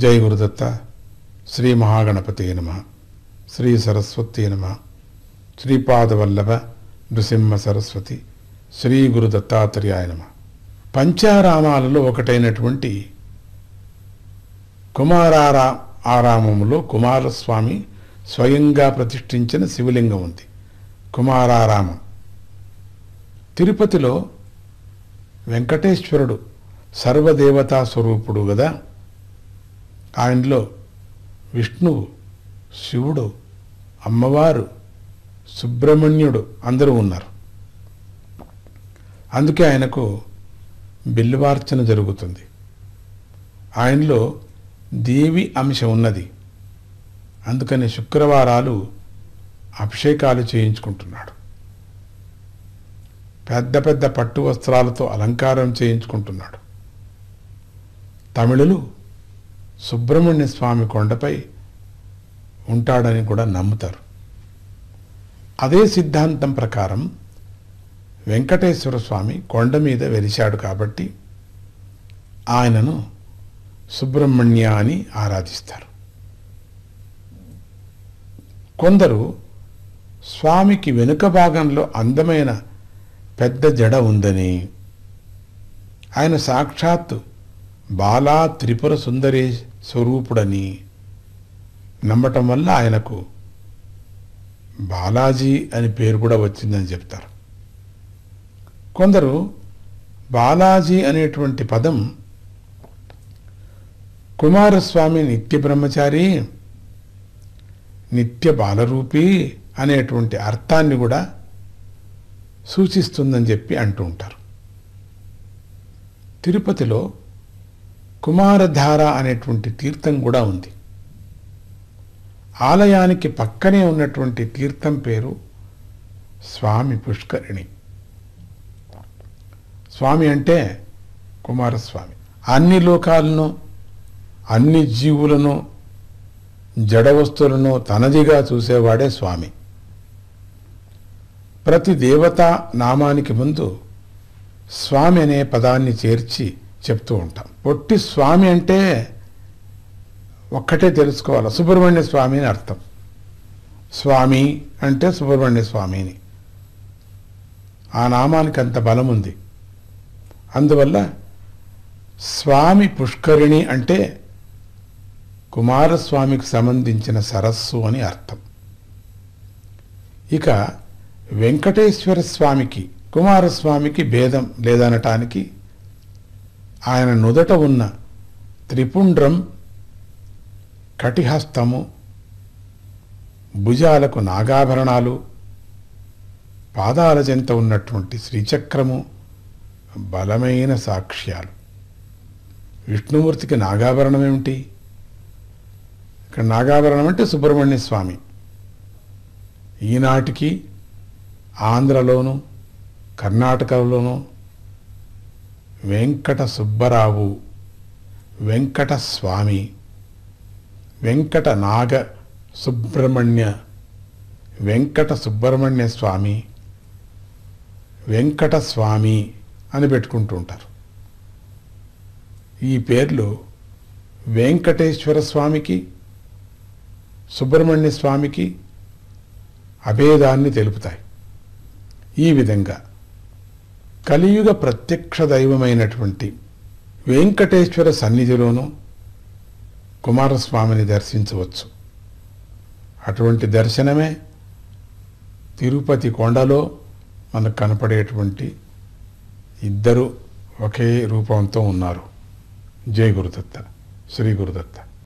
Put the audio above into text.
జై గురుదత్త. శ్రీ మహాగణపతే నమః. శ్రీ సరస్వతీ నమః. శ్రీపాదవల్లభ నృసింహ సరస్వతి. శ్రీ గురు దత్తాత్రేయాయ నమః. పంచారామాలలో ఒకటైనటువంటి ఆరామములో కుమారస్వామి స్వయంగా ప్రతిష్ఠించిన శివలింగం ఉంది. కుమారారామం. తిరుపతిలో వెంకటేశ్వరుడు సర్వదేవతా స్వరూపుడు కదా. ఆయనలో విష్ణువు, శివుడు, అమ్మవారు, సుబ్రహ్మణ్యుడు అందరూ ఉన్నారు. అందుకే ఆయనకు బిల్వార్చన జరుగుతుంది. ఆయనలో దేవి అంశ ఉన్నది. అందుకని శుక్రవారాలు అభిషేకాలు చేయించుకుంటున్నాడు. పెద్ద పెద్ద పట్టు వస్త్రాలతో అలంకారం చేయించుకుంటున్నాడు. తమిళులు సుబ్రహ్మణ్య స్వామి కొండపై ఉంటాడని కూడా నమ్ముతారు. అదే సిద్ధాంతం ప్రకారం వెంకటేశ్వర స్వామి కొండ మీద వెలిశాడు కాబట్టి ఆయనను సుబ్రహ్మణ్య అని ఆరాధిస్తారు. కొందరు స్వామికి వెనుక భాగంలో అందమైన పెద్ద జడ ఉందని, ఆయన సాక్షాత్తు బాలా త్రిపుర సుందరి స్వరూపుడని నమ్మటం వల్ల ఆయనకు బాలాజీ అని పేరు కూడా వచ్చిందని చెప్తారు. కొందరు బాలాజీ అనేటువంటి పదం కుమారస్వామి నిత్య బ్రహ్మచారి, నిత్య బాలరూపి అనేటువంటి అర్థాన్ని కూడా సూచిస్తుందని చెప్పి అంటూ ఉంటారు. తిరుపతిలో కుమారధార అనేటువంటి తీర్థం కూడా ఉంది. ఆలయానికి పక్కనే ఉన్నటువంటి తీర్థం పేరు స్వామి పుష్కరిణి. స్వామి అంటే కుమారస్వామి. అన్ని లోకాలను, అన్ని జీవులను, జడ వస్తువులను తనదిగా చూసేవాడే స్వామి. ప్రతి దేవతా నామానికి ముందు స్వామి అనే పదాన్ని చేర్చి చెప్తూ ఉంటాం. పొట్టి స్వామి అంటే ఒక్కటే తెలుసుకోవాలి, సుబ్రహ్మణ్య స్వామి అని అర్థం. స్వామి అంటే సుబ్రహ్మణ్య స్వామిని. ఆ నామానికి అంత బలం ఉంది. అందువల్ల స్వామి పుష్కరిణి అంటే కుమారస్వామికి సంబంధించిన సరస్సు అని అర్థం. ఇక వెంకటేశ్వర స్వామికి కుమారస్వామికి భేదం లేదనటానికి ఆయన నుదట ఉన్న త్రిపుండ్రం, కటిహస్తము, భుజాలకు నాగాభరణాలు, పాదాల చెంత ఉన్నటువంటి శ్రీచక్రము బలమైన సాక్ష్యాలు. విష్ణుమూర్తికి నాగాభరణం ఏమిటి? ఇక్కడ నాగాభరణం అంటే సుబ్రహ్మణ్య స్వామి. ఈనాటికి ఆంధ్రలోను, కర్ణాటకలోను వెంకట సుబ్బరావు, వెంకట స్వామి, వెంకట నాగ సుబ్రహ్మణ్య, వెంకట సుబ్రహ్మణ్య స్వామి, వెంకట స్వామి అని పెట్టుకుంటూ ఉంటారు. ఈ పేర్లు వెంకటేశ్వర స్వామికి, సుబ్రహ్మణ్య స్వామికి అభేదాన్ని తెలుపుతాయి. ఈ విధంగా కలియుగ ప్రత్యక్ష దైవమైనటువంటి వెంకటేశ్వర సన్నిధిలోనూ కుమారస్వామిని దర్శించవచ్చు. అటువంటి దర్శనమే తిరుపతి కొండలో మనకు కనపడేటువంటి ఇద్దరు ఒకే రూపంతో ఉన్నారు. జై గురుదత్త. శ్రీ గురుదత్త.